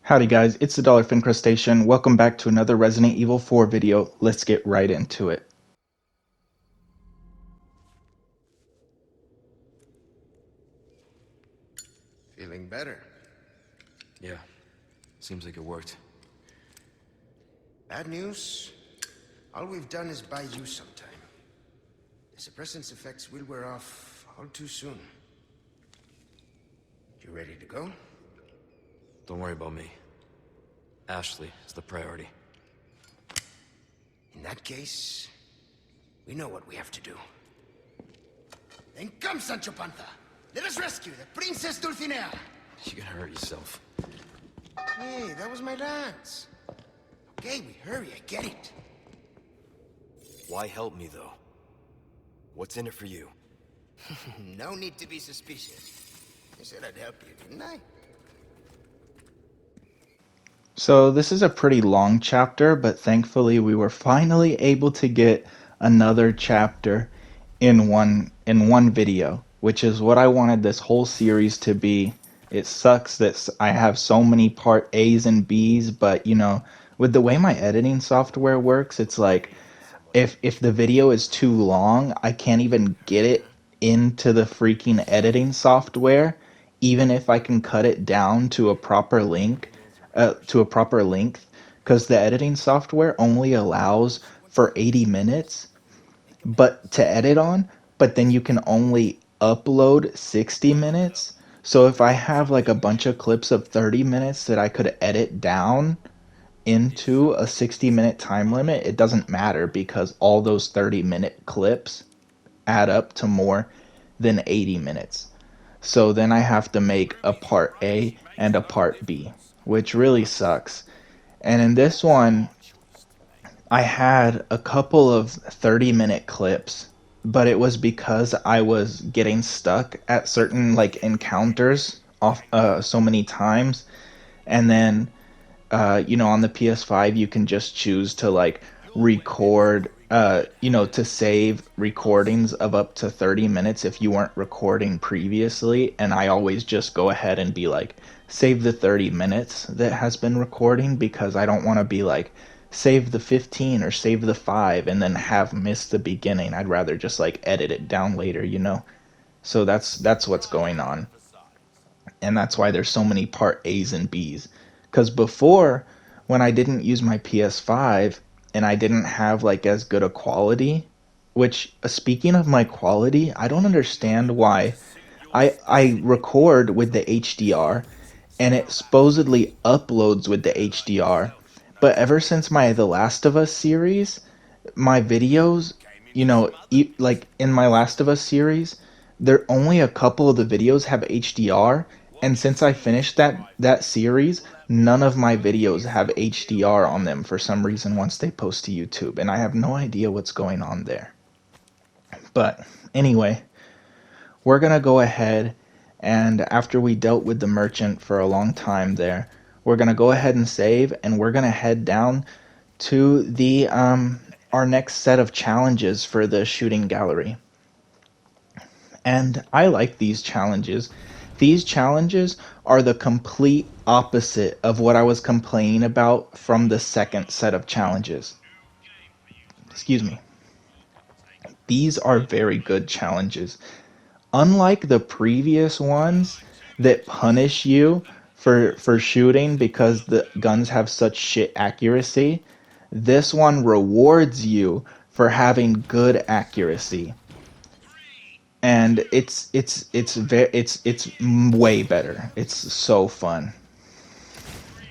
Howdy guys, it's the Dallerfin'd Crustacean. Welcome back to another Resident Evil 4 video. Let's get right into it. Feeling better? Yeah, seems like it worked. Bad news? All we've done is buy you some time. The suppressant's effects will wear off all too soon. You ready to go? Don't worry about me. Ashley is the priority. In that case, we know what we have to do. Then come, Sancho Panza! Let us rescue the Princess Dulcinea! You're gonna hurt yourself. Hey, that was my lance. Okay, we hurry, I get it. Why help me, though? What's in it for you? No need to be suspicious. I said I'd help you, didn't I? So this is a pretty long chapter, but thankfully we were finally able to get another chapter in one video, which is what I wanted this whole series to be. It sucks that I have so many part A's and B's, but you know, with the way my editing software works, it's like if the video is too long, I can't even get it into the freaking editing software, even if I can cut it down to a proper length, because the editing software only allows for 80 minutes, but to edit on, but then you can only upload 60 minutes. So if I have like a bunch of clips of 30 minutes that I could edit down into a 60-minute time limit, it doesn't matter because all those 30-minute clips add up to more than 80 minutes. So then I have to make a part A and a part B, which really sucks. And in this one, I had a couple of 30-minute clips, but it was because I was getting stuck at certain like encounters off so many times. And then on the PS5, you can just choose to like record, to save recordings of up to 30 minutes if you weren't recording previously. And I always just go ahead and be like, save the 30 minutes that has been recording, because I don't want to be like, save the 15 or save the 5 and then have missed the beginning. I'd rather just like edit it down later. So that's what's going on. And that's why there's so many part A's and B's. Because before, when I didn't use my PS5 and I didn't have like as good a quality, which speaking of my quality, I don't understand why I record with the HDR and it supposedly uploads with the HDR. But ever since my The Last of Us series, my videos, like in my Last of Us series, there only a couple of the videos have HDR, and since I finished that series, none of my videos have HDR on them for some reason once they post to YouTube, and I have no idea what's going on there. But anyway, we're gonna go ahead, and after we dealt with the merchant for a long time there, we're gonna go ahead and save, and we're gonna head down to the our next set of challenges for the shooting gallery. And I like these challenges. These challenges are the complete opposite of what I was complaining about from the second set of challenges. Excuse me. These are very good challenges. Unlike the previous ones that punish you for shooting because the guns have such shit accuracy, this one rewards you for having good accuracy. And it's way better. It's so fun.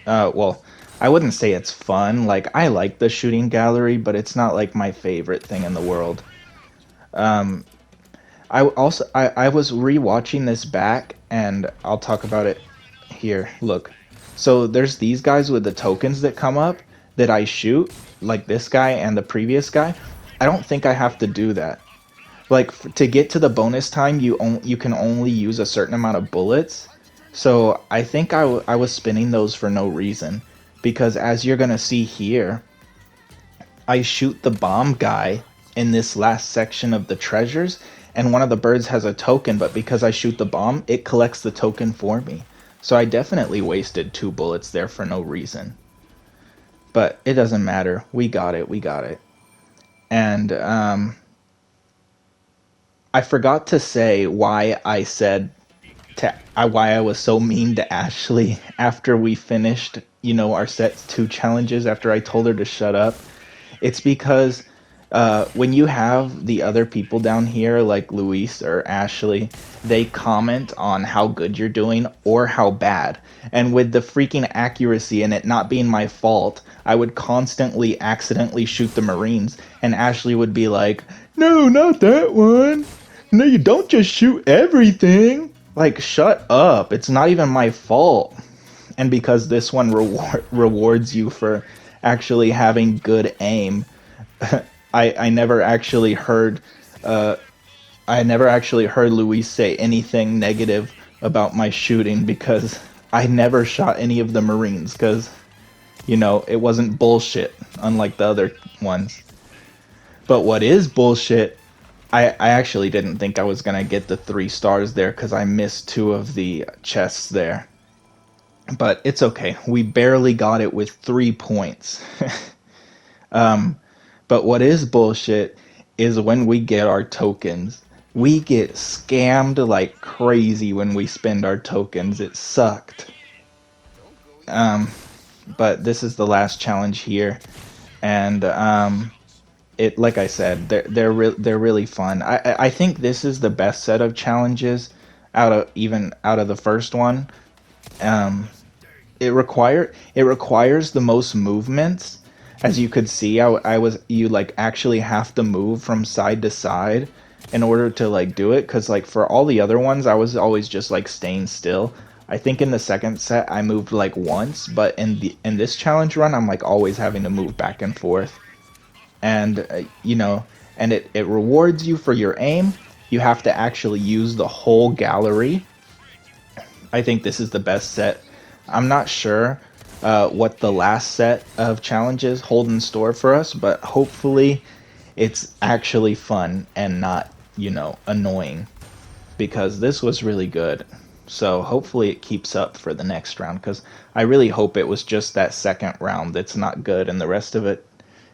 Well, I wouldn't say it's fun. Like, I like the shooting gallery, but it's not like my favorite thing in the world. I was rewatching this back, and I'll talk about it here. Look, so there's these guys with the tokens that come up that I shoot, like this guy and the previous guy. I don't think I have to do that. Like, to get to the bonus time, you can only use a certain amount of bullets. So I think I was spinning those for no reason, because as you're gonna see here, I shoot the bomb guy in this last section of the treasures, and one of the birds has a token, but because I shoot the bomb, it collects the token for me. So I definitely wasted 2 bullets there for no reason. But it doesn't matter. We got it. We got it. And I forgot to say why I said why I was so mean to Ashley after we finished, our set 2 challenges after I told her to shut up. It's because when you have the other people down here, like Luis or Ashley, they comment on how good you're doing or how bad. And with the freaking accuracy and it not being my fault, I would constantly accidentally shoot the Marines, and Ashley would be like, "No, not that one. No, you don't just shoot everything." Like, shut up. It's not even my fault. And because this one rewards you for actually having good aim, I never actually heard Luis say anything negative about my shooting because I never shot any of the Marines because it wasn't bullshit unlike the other ones. But what is bullshit, I actually didn't think I was gonna get the 3 stars there because I missed 2 of the chests there. But it's okay. We barely got it with 3 points. But what is bullshit is when we get our tokens. We get scammed like crazy when we spend our tokens. It sucked. But this is the last challenge here, and it like I said, they're really fun. I think this is the best set of challenges out of the first one. Um, it requires the most movements. As you could see, I was you like actually have to move from side to side in order to like do it, because like for all the other ones I was always just like staying still. I think in the second set I moved like once, but in this challenge run I'm like always having to move back and forth. And and it rewards you for your aim. You have to actually use the whole gallery. I think this is the best set. I'm not sure what the last set of challenges hold in store for us, but hopefully it's actually fun and not, annoying, because this was really good. So hopefully it keeps up for the next round, because I really hope it was just that second round that's not good and the rest of it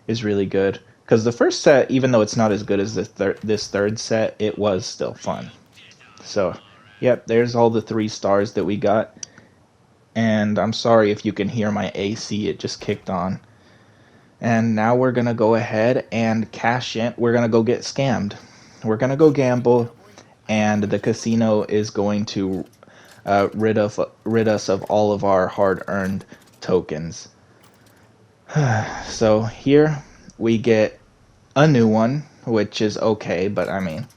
is really good. Because the first set, even though it's not as good as this third set, it was still fun. So, yep, there's all the 3 stars that we got. And I'm sorry if you can hear my AC, it just kicked on. And now we're going to go ahead and cash in. We're going to go get scammed. We're going to go gamble, and the casino is going to rid us of all of our hard-earned tokens. So here we get a new one, which is okay, but I mean,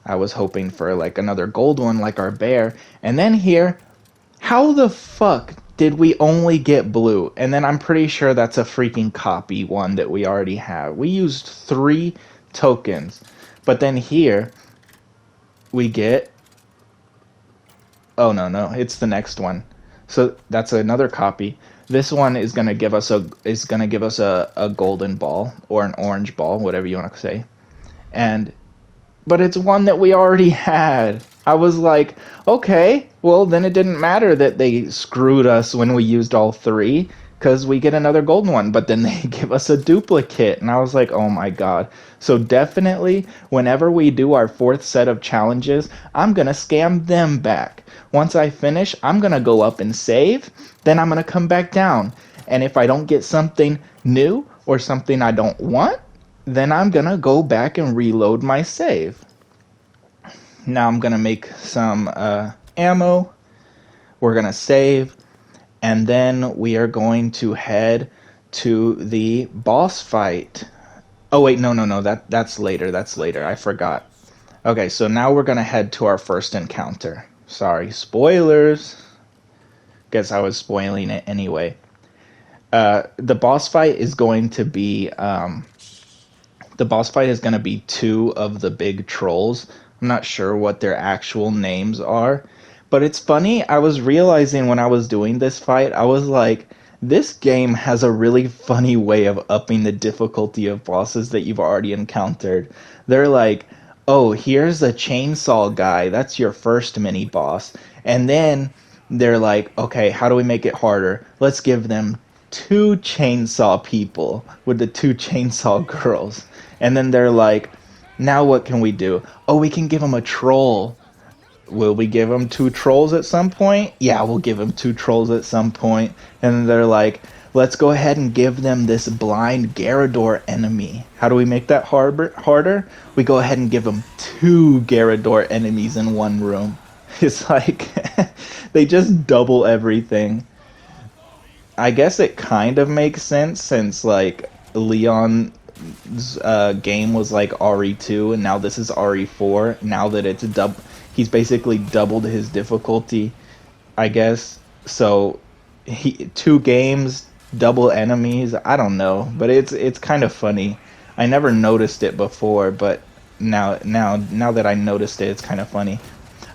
I was hoping for like another gold one like our bear. And then here, how the fuck did we only get blue? And then I'm pretty sure that's a freaking copy one that we already have. We used 3 tokens. But then here, we get... Oh, no, it's the next one. So that's another copy. This one is gonna give us a golden ball or an orange ball, whatever you want to say. But it's one that we already had. I was like, okay, well then it didn't matter that they screwed us when we used all 3, because we get another golden one, but then they give us a duplicate, and I was like, oh my god. So definitely, whenever we do our 4th set of challenges, I'm gonna scam them back. Once I finish, I'm gonna go up and save, then I'm gonna come back down. And if I don't get something new or something I don't want, then I'm gonna go back and reload my save. Now I'm gonna make some ammo. We're gonna save, and then we are going to head to the boss fight. Oh wait, no, that's later. That's later. I forgot. Okay, so now we're gonna head to our first encounter. Sorry, spoilers. Guess I was spoiling it anyway. The boss fight is going to be 2 of the big trolls. I'm not sure what their actual names are, but it's funny. I was realizing when I was doing this fight, I was like, this game has a really funny way of upping the difficulty of bosses that you've already encountered. They're like, oh, here's a chainsaw guy. That's your first mini boss. And then they're like, okay, how do we make it harder? Let's give them two chainsaw people with the two chainsaw girls. And then they're like, now what can we do? Oh, we can give them a troll. Will we give them two trolls at some point? Yeah, we'll give them two trolls at some point. And they're like, let's go ahead and give them this blind Garrador enemy. How do we make that harder? We go ahead and give them two Garrador enemies in one room. It's like they just double everything. I guess it kind of makes sense since like Leon's game was like RE2 and now this is RE4. Now that it's he's basically doubled his difficulty, I guess. So two games, double enemies. I don't know, but it's kind of funny. I never noticed it before, but now that I noticed it, it's kind of funny.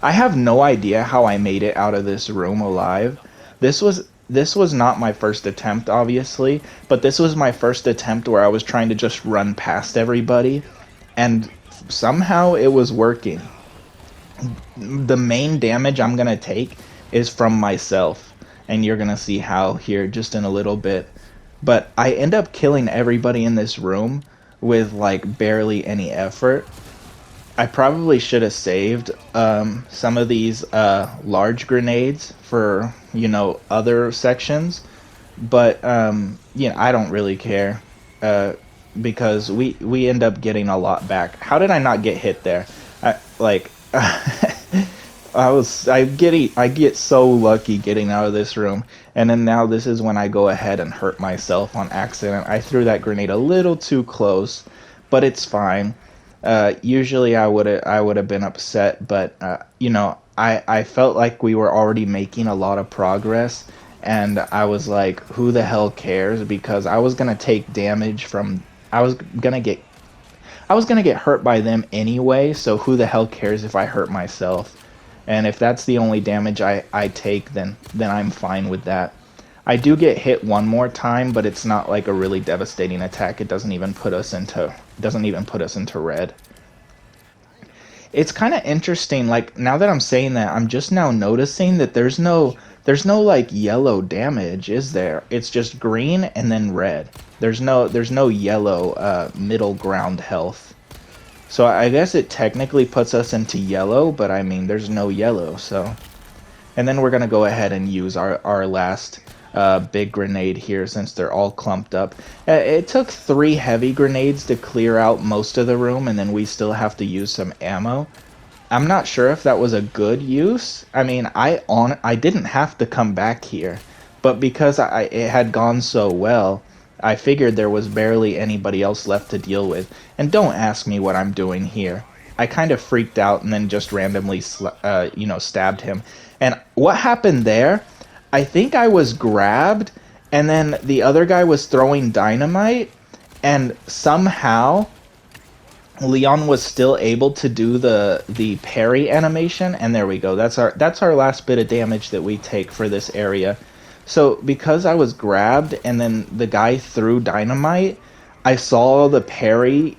I have no idea how I made it out of this room alive. This was not my first attempt, obviously, but this was my first attempt where I was trying to just run past everybody, and somehow it was working. The main damage I'm gonna take is from myself, and you're gonna see how here just in a little bit. But I end up killing everybody in this room with like barely any effort. I probably should have saved some of these large grenades for other sections, but I don't really care because we end up getting a lot back. How did I not get hit there? Like I get so lucky getting out of this room, and then now this is when I go ahead and hurt myself on accident. I threw that grenade a little too close, but it's fine. Usually I would have been upset, but I felt like we were already making a lot of progress, and I was like, who the hell cares? Because I was gonna take damage from I was gonna get hurt by them anyway, so who the hell cares if I hurt myself? And if that's the only damage I take, then I'm fine with that. I do get hit one more time, but it's not like a really devastating attack. It doesn't even put us into red. It's kind of interesting. Like now that I'm saying that, I'm just now noticing that there's no like yellow damage, is there? It's just green and then red. There's no yellow middle ground health. So I guess it technically puts us into yellow, but I mean there's no yellow, so. And then we're gonna go ahead and use our last big grenade here since they're all clumped up. It took 3 heavy grenades to clear out most of the room, and then we still have to use some ammo. I'm not sure if that was a good use. I mean, I didn't have to come back here, but because it had gone so well, I figured there was barely anybody else left to deal with. And don't ask me what I'm doing here. I kind of freaked out and then just randomly, stabbed him. And what happened there? I think I was grabbed, and then the other guy was throwing dynamite, and somehow Leon was still able to do the parry animation, and there we go. That's our last bit of damage that we take for this area. So because I was grabbed and then the guy threw dynamite, I saw the parry,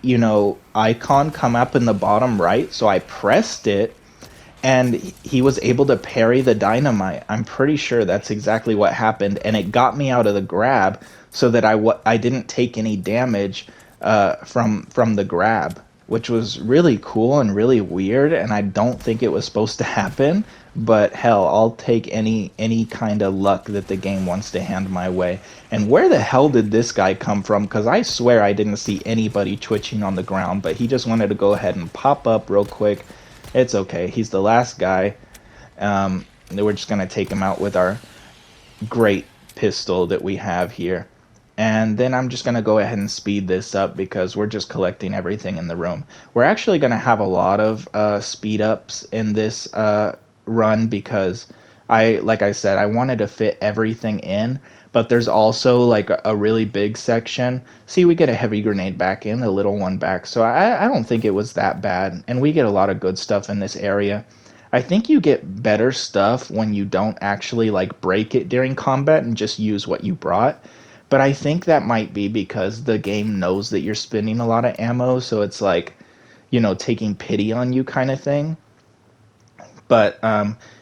icon come up in the bottom right, so I pressed it and he was able to parry the dynamite. I'm pretty sure that's exactly what happened, and it got me out of the grab so that I didn't take any damage from the grab, which was really cool and really weird, and I don't think it was supposed to happen. But hell, I'll take any kind of luck that the game wants to hand my way. And where the hell did this guy come from? Because I swear I didn't see anybody twitching on the ground, but he just wanted to go ahead and pop up real quick. It's okay. He's the last guy. We're just going to take him out with our great pistol that we have here. And then I'm just going to go ahead and speed this up because we're just collecting everything in the room. We're actually going to have a lot of speed ups in this run because like I said, I wanted to fit everything in. But there's also like a really big section. See, we get a heavy grenade back in, a little one back. So I don't think it was that bad. And we get a lot of good stuff in this area. I think you get better stuff when you don't actually like break it during combat and just use what you brought. But I think that might be because the game knows that you're spending a lot of ammo, so it's like, taking pity on you kind of thing. But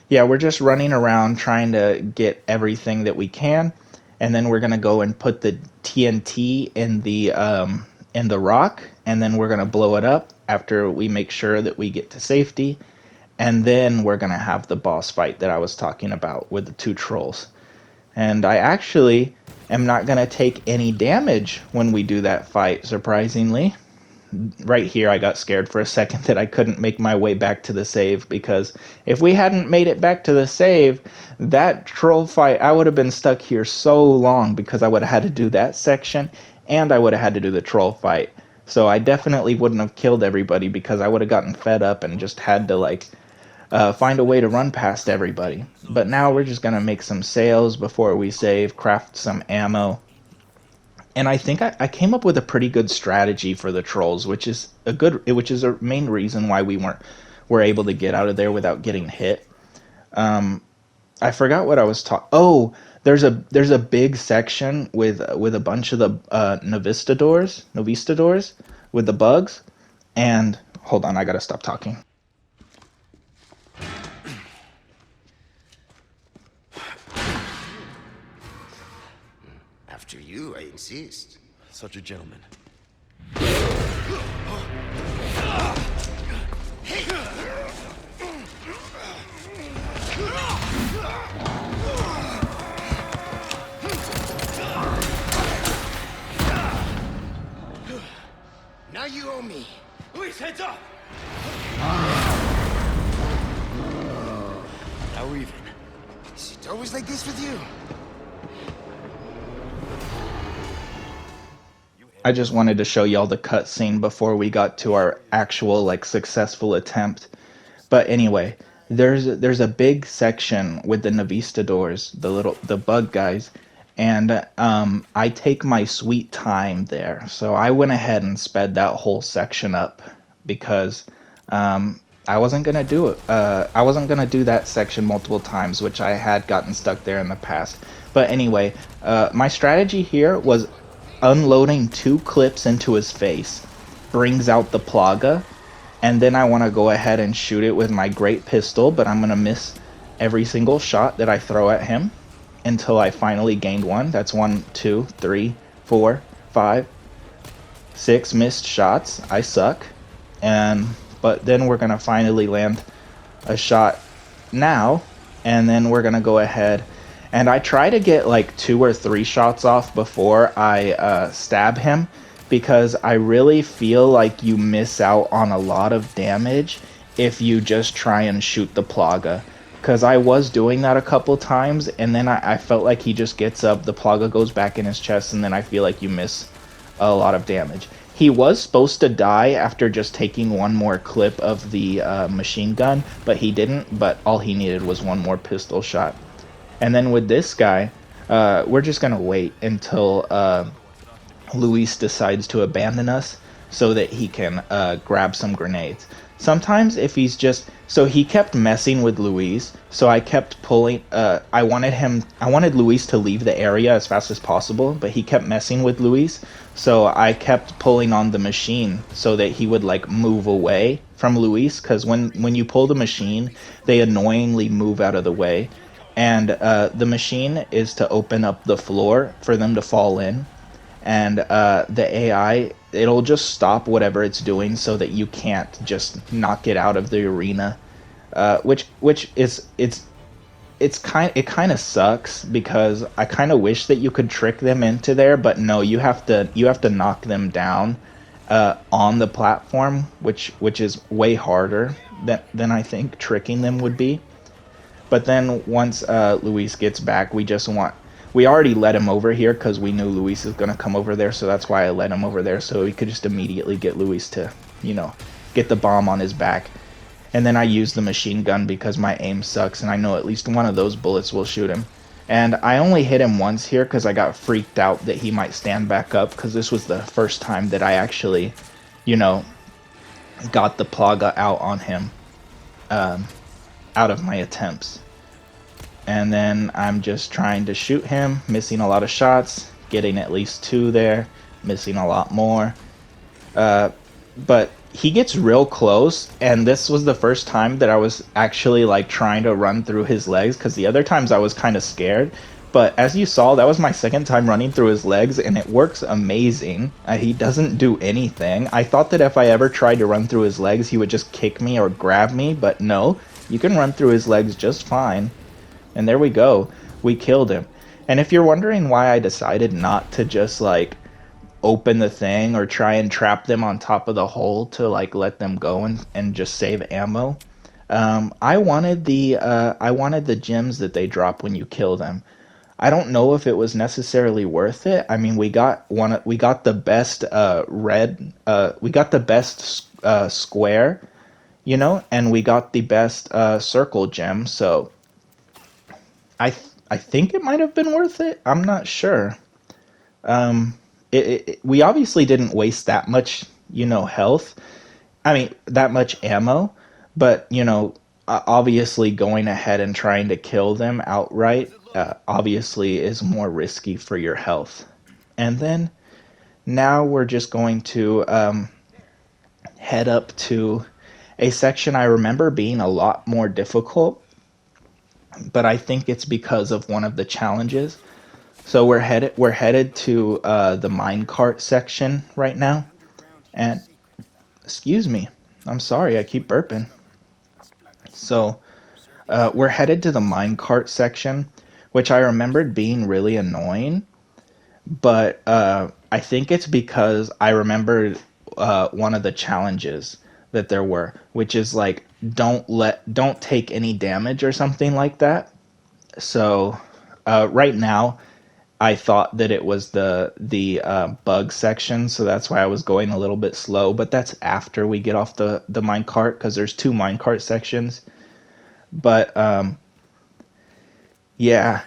Yeah, we're just running around trying to get everything that we can, and then we're gonna go and put the TNT in the rock, and then we're gonna blow it up after we make sure that we get to safety, and then we're gonna have the boss fight that I was talking about with the two trolls. And I actually am not gonna take any damage when we do that fight, surprisingly. Right here I got scared for a second that I couldn't make my way back to the save, because if we hadn't made it back to the save, that troll fight, I would have been stuck here so long, because I would have had to do that section and I would have had to do the troll fight. So I definitely wouldn't have killed everybody, because I would have gotten fed up and just had to find a way to run past everybody. But now we're just gonna make some sales before we save, craft some ammo, and I think I came up with a pretty good strategy for the trolls, which is a main reason why were able to get out of there without getting hit. I forgot what I was talking. Oh, there's a big section with a bunch of the Novistadors with the bugs. And hold on, I gotta stop talking. After you, I insist. Such a gentleman. Now you owe me. Luis, heads up! Now we're even. Is it always like this with you? I just wanted to show y'all the cutscene before we got to our actual successful attempt. But anyway, there's a big section with the Navistadors, the bug guys, and I take my sweet time there. So I went ahead and sped that whole section up, because I wasn't gonna do it. I wasn't gonna do that section multiple times, which I had gotten stuck there in the past. But anyway, my strategy here was unloading 2 clips into his face brings out the Plaga, and then I want to go ahead and shoot it with my great pistol, but I'm going to miss every single shot that I throw at him until I finally gained one. That's 1, 2, 3, 4, 5, 6 missed shots. I suck. But then we're going to finally land a shot now, and then we're going to go ahead and I try to get 2 or 3 shots off before I stab him, because I really feel like you miss out on a lot of damage if you just try and shoot the Plaga. Because I was doing that a couple times, and then I felt like he just gets up, the Plaga goes back in his chest, and then I feel like you miss a lot of damage. He was supposed to die after just taking one more clip of the machine gun, but he didn't, but all he needed was one more pistol shot. And then with this guy, we're just going to wait until Luis decides to abandon us so that he can grab some grenades. Sometimes if he's just... So he kept messing with Luis, so I kept pulling... I wanted Luis to leave the area as fast as possible, but he kept messing with Luis, so I kept pulling on the machine so that he would move away from Luis, because when you pull the machine, they annoyingly move out of the way. And the machine is to open up the floor for them to fall in. And the AI, it'll just stop whatever it's doing so that you can't just knock it out of the arena. Which is it kind of sucks, because I kind of wish that you could trick them into there, but no, you have to knock them down on the platform, which is way harder than I think tricking them would be. But then once Luis gets back, we already let him over here because we knew Luis is going to come over there, so that's why I let him over there, so we could just immediately get Luis to, get the bomb on his back. And then I use the machine gun because my aim sucks, and I know at least one of those bullets will shoot him. And I only hit him once here because I got freaked out that he might stand back up, because this was the first time that I actually, got the Plaga out on him. Out of my attempts. And then I'm just trying to shoot him, missing a lot of shots, getting at least 2 there, missing a lot more. But he gets real close, and this was the first time that I was actually like trying to run through his legs, because the other times I was kind of scared. But as you saw, that was my second time running through his legs, and it works amazing. He doesn't do anything. I thought that if I ever tried to run through his legs, he would just kick me or grab me, but no, you can run through his legs just fine. And there we go. We killed him. And if you're wondering why I decided not to just like open the thing or try and trap them on top of the hole to like let them go and just save ammo. I wanted the gems that they drop when you kill them. I don't know if it was necessarily worth it. I mean, we got the best we got the best square, and we got the best circle gem. So I think it might have been worth it. I'm not sure. We obviously didn't waste that much, health. I mean, that much ammo, but obviously going ahead and trying to kill them outright, obviously is more risky for your health. And then now we're just going to head up to a section I remember being a lot more difficult, but I think it's because of one of the challenges. So we're headed to the minecart section right now, and excuse me, I'm sorry, I keep burping. So we're headed to the minecart section, which I remembered being really annoying, but I think it's because I remembered one of the challenges that there were, which is like don't take any damage or something like that. So right now I thought that it was the bug section, so that's why I was going a little bit slow. But that's after we get off the minecart, because there's two minecart sections. But yeah,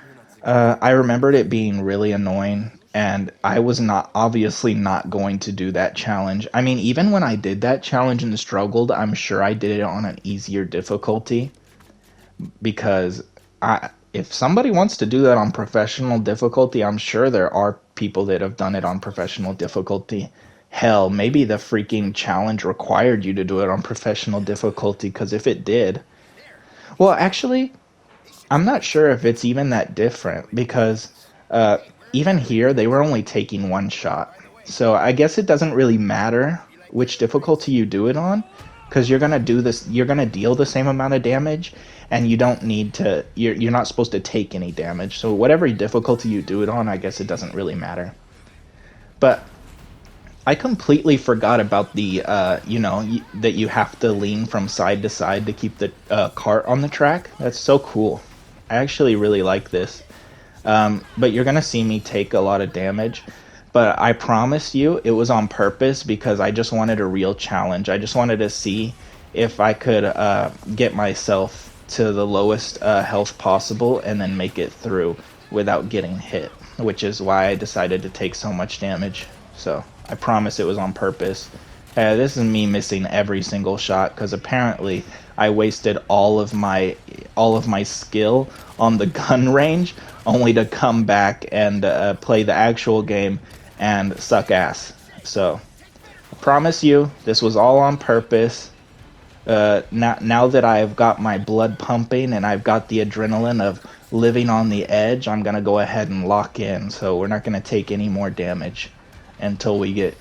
I remembered it being really annoying, and I was not obviously not going to do that challenge. I mean, even when I did that challenge and struggled, I'm sure I did it on an easier difficulty, because if somebody wants to do that on professional difficulty, I'm sure there are people that have done it on professional difficulty. Hell, maybe the freaking challenge required you to do it on professional difficulty, because if it did, well, actually, I'm not sure if it's even that different, because uh, even here they were only taking one shot. So I guess it doesn't really matter which difficulty you do it on, because you're gonna deal the same amount of damage, and you don't need to. You're not supposed to take any damage. So whatever difficulty you do it on, I guess it doesn't really matter. But I completely forgot about the that you have to lean from side to side to keep the cart on the track. That's so cool. I actually really like this. But you're gonna see me take a lot of damage. But I promise you, it was on purpose, because I just wanted a real challenge. I just wanted to see if I could get myself to the lowest health possible and then make it through without getting hit, which is why I decided to take so much damage. So I promise it was on purpose. This is me missing every single shot, because apparently I wasted all of my skill on the gun range, only to come back and play the actual game and suck ass. So I promise you, this was all on purpose. Now that I've got my blood pumping and I've got the adrenaline of living on the edge, I'm gonna go ahead and lock in. So we're not gonna take any more damage until we get,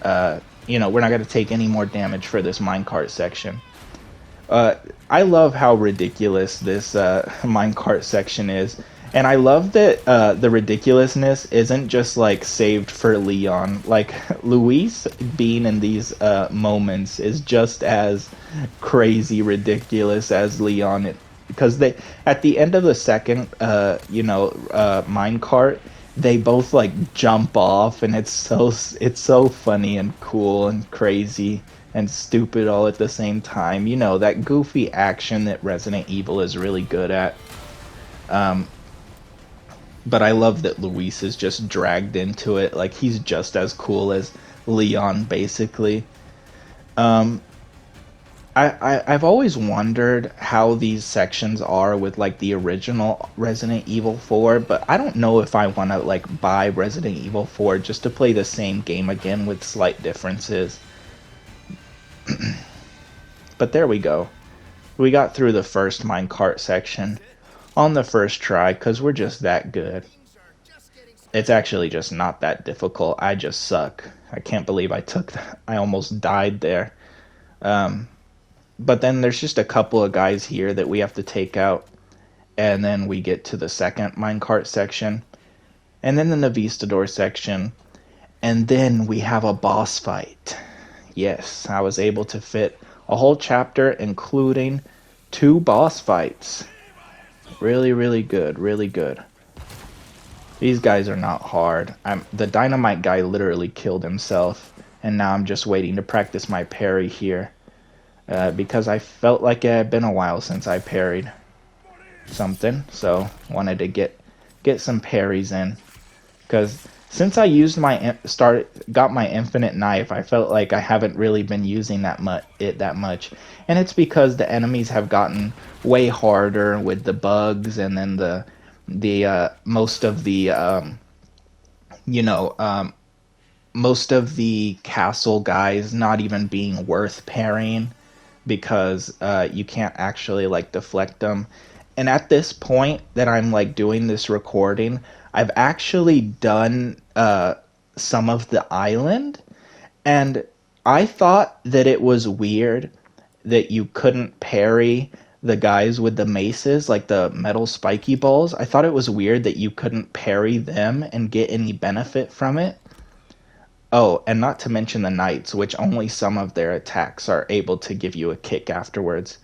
we're not gonna take any more damage for this minecart section. I love how ridiculous this minecart section is. And I love that the ridiculousness isn't just like saved for Leon. Like Luis being in these moments is just as crazy ridiculous as Leon. Because they at the end of the second, minecart, they both like jump off, and it's so funny and cool and crazy and stupid all at the same time. You know, that goofy action that Resident Evil is really good at. But I love that Luis is just dragged into it. Like, he's just as cool as Leon, basically. I've always wondered how these sections are with like the original Resident Evil 4, but I don't know if I want to like buy Resident Evil 4 just to play the same game again with slight differences. But there we go. We got through the first minecart section on the first try because we're just that good. It's actually just not that difficult. I just suck. I can't believe I took that. I almost died there. But then there's just a couple of guys here that we have to take out. And then we get to the second minecart section. And then the Navistador section. And then we have a boss fight. Yes, I was able to fit a whole chapter, including 2 boss fights. Really, really good. Really good. These guys are not hard. The dynamite guy literally killed himself. And now I'm just waiting to practice my parry here. Because I felt like it had been a while since I parried something. So wanted to get some parries in. Because since I used got my infinite knife, I felt like I haven't really been using that much, and it's because the enemies have gotten way harder with the bugs, and then the most of the you know most of the castle guys not even being worth parrying because you can't actually like deflect them. And at this point that I'm like doing this recording, I've actually done some of the island, and I thought that it was weird that you couldn't parry the guys with the maces, like the metal spiky balls. I thought it was weird that you couldn't parry them and get any benefit from it. Oh, and not to mention the knights, which only some of their attacks are able to give you a kick afterwards.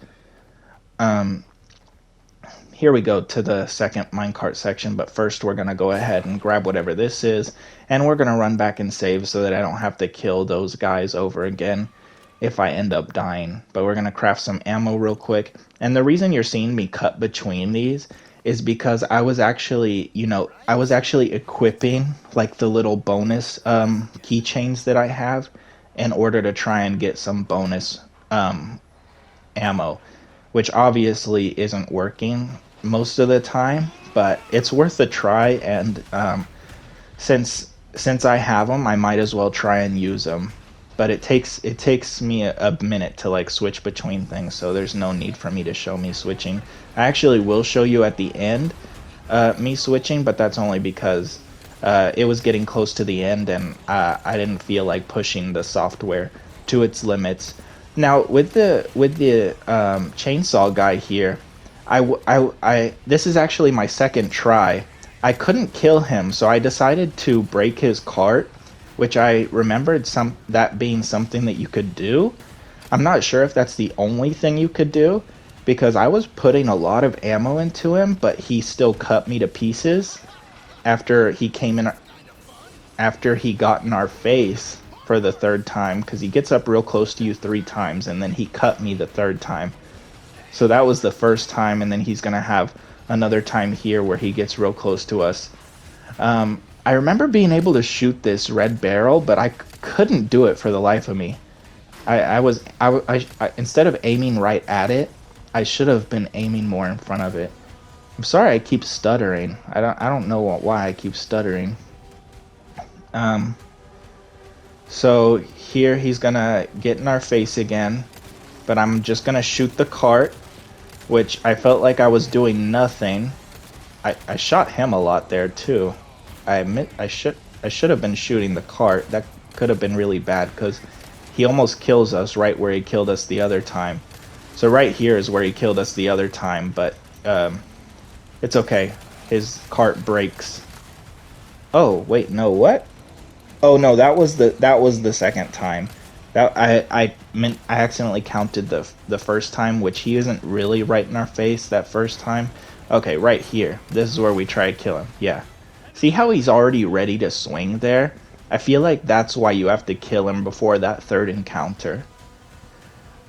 Here we go to the second minecart section, but first we're going to go ahead and grab whatever this is, and we're going to run back and save so that I don't have to kill those guys over again if I end up dying. But we're going to craft some ammo real quick, and the reason you're seeing me cut between these is because I was actually, I was actually equipping like the little bonus keychains that I have in order to try and get some bonus ammo, which obviously isn't working most of the time, but it's worth a try. And since I have them, I might as well try and use them. But it takes me a minute to like switch between things, so there's no need for me to show me switching. I actually will show you at the end me switching, but that's only because it was getting close to the end, and I didn't feel like pushing the software to its limits. Now with the chainsaw guy here, this is actually my second try. I couldn't kill him, so I decided to break his cart, which I remembered that being something that you could do. I'm not sure if that's the only thing you could do, because I was putting a lot of ammo into him, but he still cut me to pieces after he got in our face for the third time, because he gets up real close to you 3 times, and then he cut me the third time. So that was the first time, and then he's gonna have another time here where he gets real close to us. I remember being able to shoot this red barrel, but I couldn't do it for the life of me. Instead of aiming right at it, I should have been aiming more in front of it. I'm sorry I keep stuttering. I don't know why I keep stuttering. So here he's gonna get in our face again, but I'm just gonna shoot the cart, which I felt like I was doing nothing. I shot him a lot there too. I admit I should have been shooting the cart. That could have been really bad because he almost kills us right where he killed us the other time. So right here is where he killed us the other time, but it's okay. His cart breaks. Oh wait, no, what? Oh no, that was the second time. That I accidentally counted the first time, which he isn't really right in our face that first time. Okay, right here. This is where we try to kill him. Yeah. See how he's already ready to swing there? I feel like that's why you have to kill him before that third encounter.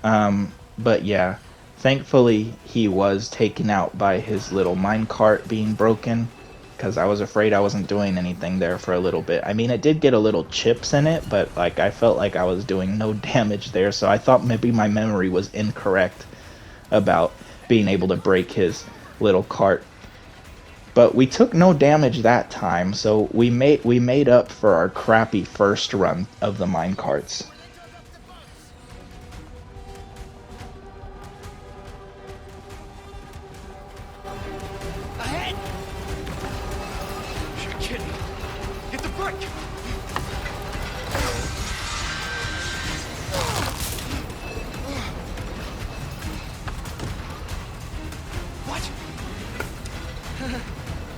But yeah, thankfully he was taken out by his little minecart being broken, because I was afraid I wasn't doing anything there for a little bit. I mean, it did get a little chips in it, but like I felt like I was doing no damage there, so I thought maybe my memory was incorrect about being able to break his little cart. But we took no damage that time, so we made up for our crappy first run of the minecarts. What?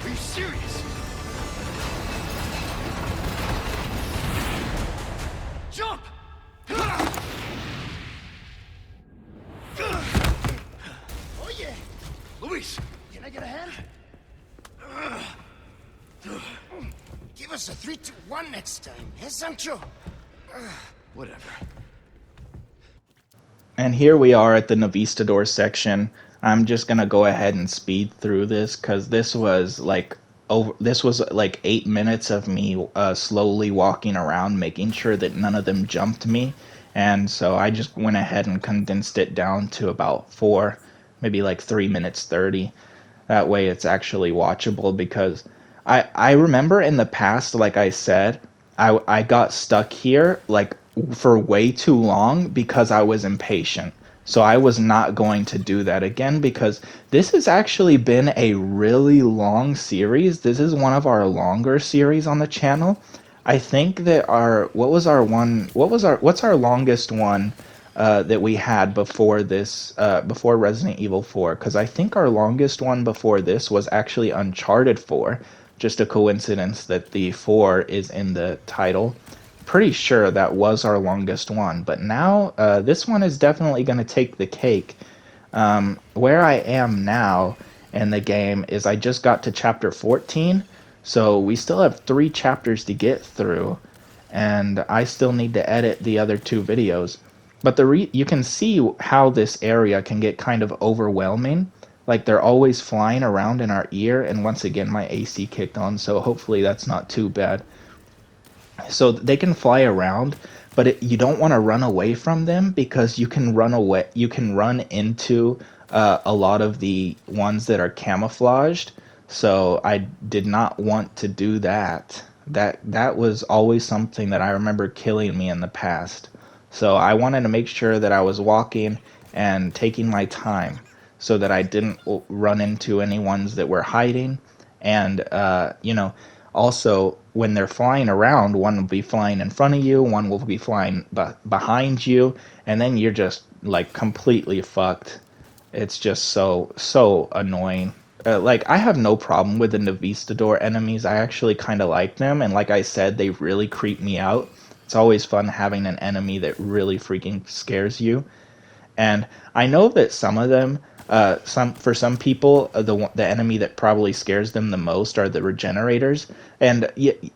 Are you serious? Jump! Oh yeah! Luis! Can I get a hand? Give us a 3-2-1 next time, eh, Sancho? Whatever. And here we are at the Navistador section. I'm just gonna go ahead and speed through this because this was like 8 minutes of me slowly walking around, making sure that none of them jumped me. And so I just went ahead and condensed it down to about four, maybe like 3 minutes 30. That way it's actually watchable because I remember in the past, like I said, I got stuck here like for way too long because I was impatient. So I was not going to do that again because this has actually been a really long series. This is one of our longer series on the channel. I think that what's our longest one that we had before this before Resident Evil 4, because I think our longest one before this was actually Uncharted 4. Just a coincidence that the 4 is in the title. Pretty sure that was our longest one, but now this one is definitely going to take the cake. Where I am now in the game is I just got to chapter 14, so we still have 3 chapters to get through, and I still need to edit the other 2 videos. But you can see how this area can get kind of overwhelming. Like they're always flying around in our ear, and once again my AC kicked on, so hopefully that's not too bad. So they can fly around, but you don't want to run away from them because you can run into a lot of the ones that are camouflaged. So I did not want to do that. That was always something that I remember killing me in the past. So I wanted to make sure that I was walking and taking my time so that I didn't run into any ones that were hiding. And also when they're flying around, one will be flying in front of you, one will be flying behind you, and then you're just like completely fucked. It's just so annoying. Like I have no problem with the Navistador enemies. I actually kind of like them, and like I said, they really creep me out. It's always fun having an enemy that really freaking scares you. And I know that some of them, some people, the enemy that probably scares them the most are the regenerators. And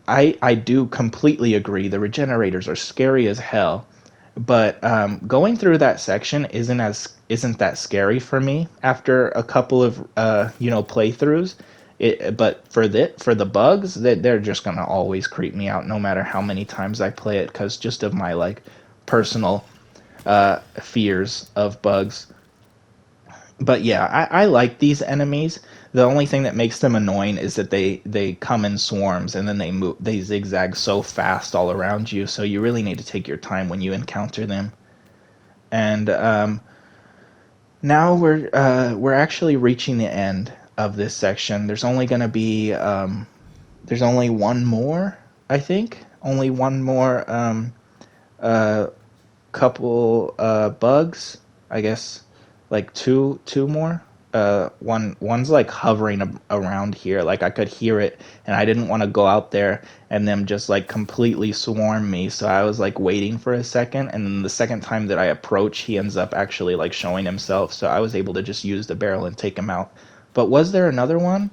I do completely agree. The regenerators are scary as hell. But going through that section isn't that scary for me after a couple of playthroughs. But for the bugs, they're just gonna always creep me out no matter how many times I play it, because just of my like personal fears of bugs. But yeah, I like these enemies. The only thing that makes them annoying is that they come in swarms and then they zigzag so fast all around you. So you really need to take your time when you encounter them. And now we're actually reaching the end of this section. There's only one more, I think. Only one more uh, couple bugs, I guess, like two more. One's like hovering around here, like I could hear it, and I didn't want to go out there and them just like completely swarm me. So I was like waiting for a second, and then the second time that I approach, he ends up actually like showing himself. So I was able to just use the barrel and take him out. But was there another one?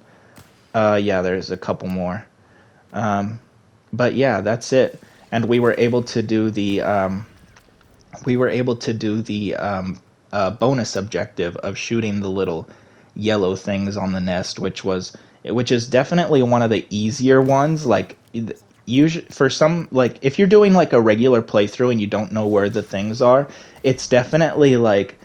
Yeah, there's a couple more. But yeah, that's it. And we were able to do the bonus objective of shooting the little yellow things on the nest, which is definitely one of the easier ones. Like usually for some, like if you're doing like a regular playthrough and you don't know where the things are, it's definitely like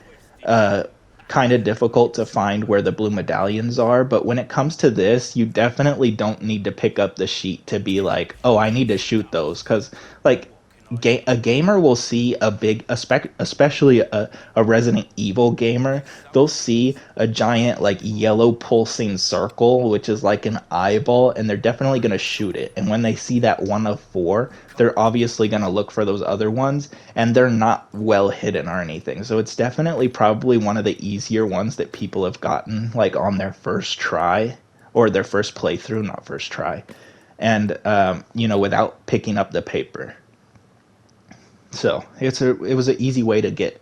kind of difficult to find where the blue medallions are. But when it comes to this, you definitely don't need to pick up the sheet to be like, oh, I need to shoot those, because like a gamer will see especially a Resident Evil gamer, they'll see a giant like yellow pulsing circle, which is like an eyeball, and they're definitely going to shoot it. And when they see that one of four, they're obviously going to look for those other ones, and they're not well hidden or anything. So it's definitely probably one of the easier ones that people have gotten like on their first try, or their first playthrough, not first try, and without picking up the paper. So it was an easy way to get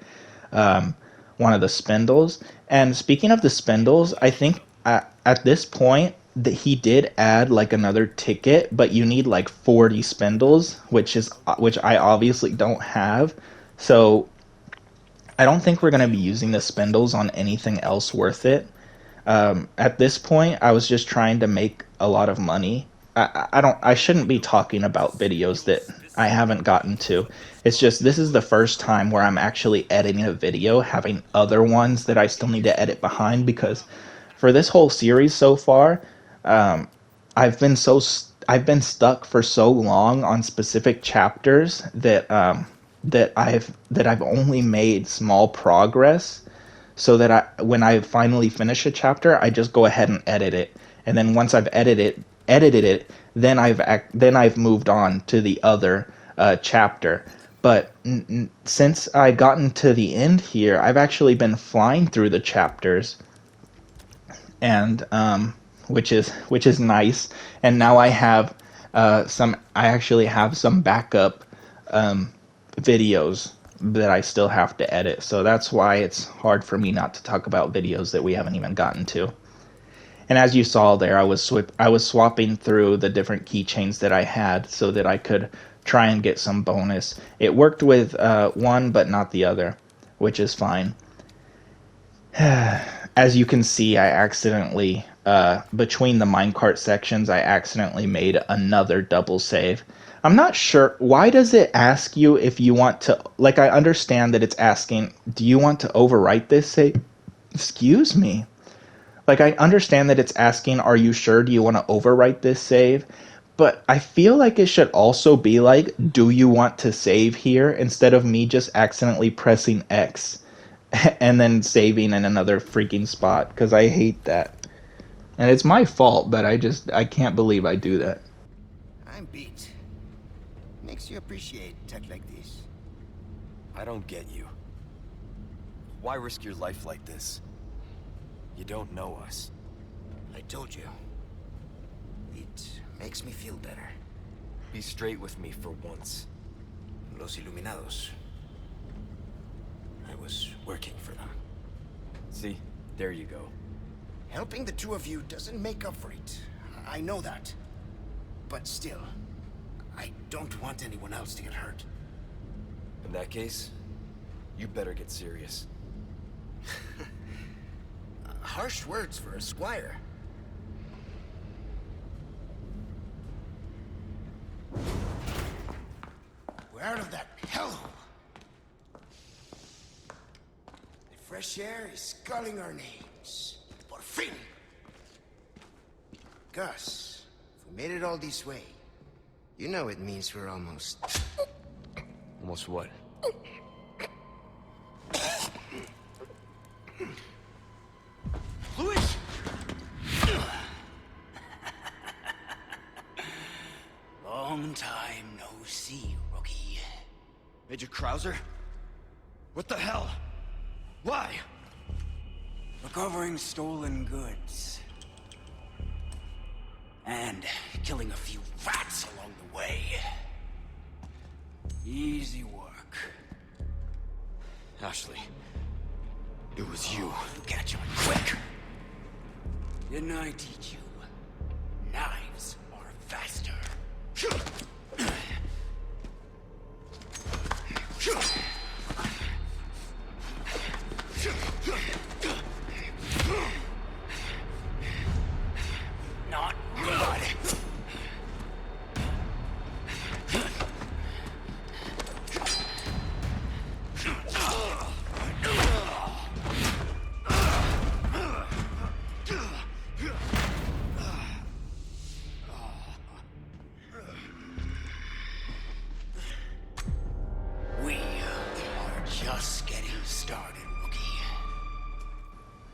one of the spindles. And speaking of the spindles, I think at this point that he did add like another ticket, but you need like 40 spindles, which I obviously don't have. So I don't think we're going to be using the spindles on anything else worth it. At this point, I was just trying to make a lot of money. I shouldn't be talking about videos that I haven't gotten to. It's just this is the first time where I'm actually editing a video, having other ones that I still need to edit behind, because for this whole series so far, I've been I've been stuck for so long on specific chapters that I've only made small progress, so that when I finally finish a chapter, I just go ahead and edit it, and then once I've edited it, then I've moved on to the other chapter. But since I gotten to the end here, I've actually been flying through the chapters, and which is nice. And now I have I actually have some backup videos that I still have to edit. So that's why it's hard for me not to talk about videos that we haven't even gotten to. And as you saw there, I was swapping through the different keychains that I had so that I could try and get some bonus. It worked with one, but not the other, which is fine. As you can see, I accidentally, between the minecart sections, I accidentally made another double save. I'm not sure. Why does it ask you if you want to, like, I understand that it's asking, do you want to overwrite this save? Excuse me. Like, I understand that it's asking, are you sure? Do you want to overwrite this save? But I feel like it should also be like, do you want to save here? Instead of me just accidentally pressing X and then saving in another freaking spot. Because I hate that. And it's my fault, but I can't believe I do that. I'm beat. Makes you appreciate tech like this. I don't get you. Why risk your life like this? You don't know us. I told you. It makes me feel better. Be straight with me for once. Los Iluminados. I was working for them. See? There you go. Helping the two of you doesn't make up for it. I know that. But still, I don't want anyone else to get hurt. In that case, you better get serious. Harsh words for a squire. We're out of that hellhole. The fresh air is calling our names. Por fin! Gus, if we made it all this way, you know it means we're almost... Almost what? Luis! Long time no see, rookie. Major Krauser? What the hell? Why? Recovering stolen goods. And killing a few rats along the way. Easy work. Ashley. It was you. You catch on quick. Didn't I teach you? Knives are faster. Not good. Just getting started, rookie.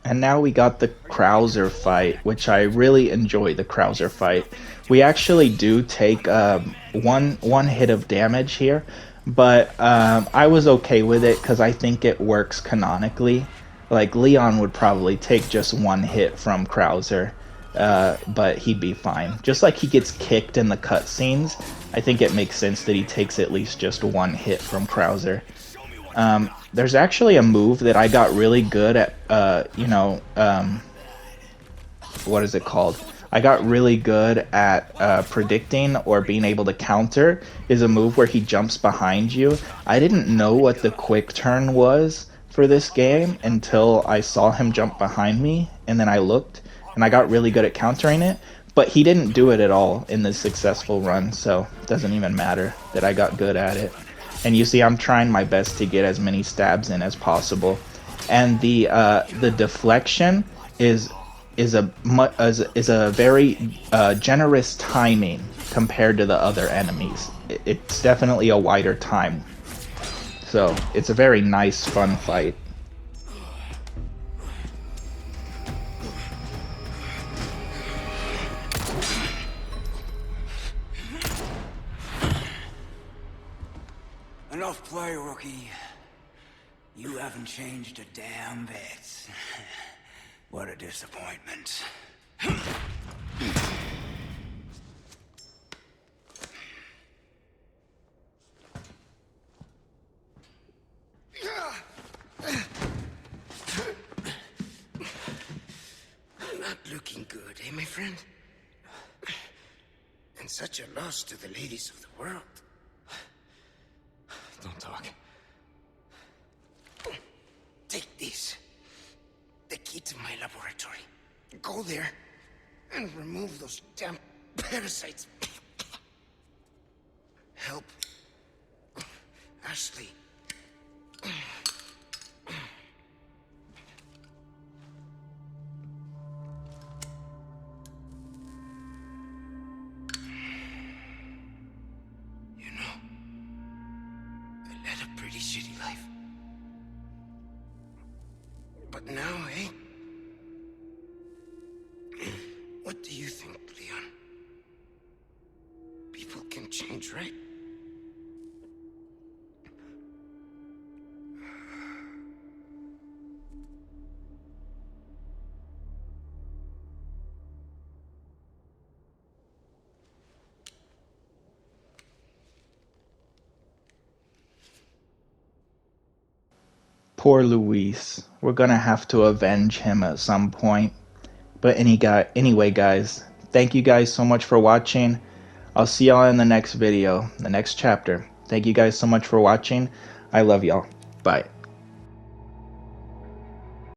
And now we got the Krauser fight, which I really enjoy the Krauser fight. We actually do take one hit of damage here, but I was okay with it because I think it works canonically. Like, Leon would probably take just one hit from Krauser, but he'd be fine. Just like he gets kicked in the cutscenes, I think it makes sense that he takes at least just one hit from Krauser. There's actually a move that I got really good at, what is it called? I got really good at predicting or being able to counter, is a move where he jumps behind you. I didn't know what the quick turn was for this game until I saw him jump behind me, and then I looked, and I got really good at countering it. But he didn't do it at all in this successful run, so it doesn't even matter that I got good at it. And you see, I'm trying my best to get as many stabs in as possible. And the deflection is a very generous timing compared to the other enemies. It's definitely a wider time, so it's a very nice, fun fight. Enough play, rookie. You haven't changed a damn bit. What a disappointment. Not looking good, eh, my friend? And such a loss to the ladies of the world. Don't talk. Take this. The key to my laboratory. Go there and remove those damn parasites. Help Ashley. You know, I led a pretty shitty life. But now, eh? What do you think, Leon? People can change, right? Poor Luis. We're gonna have to avenge him at some point. But anyway, guys, thank you guys so much for watching. I'll see y'all in the next video, the next chapter. Thank you guys so much for watching. I love y'all. Bye.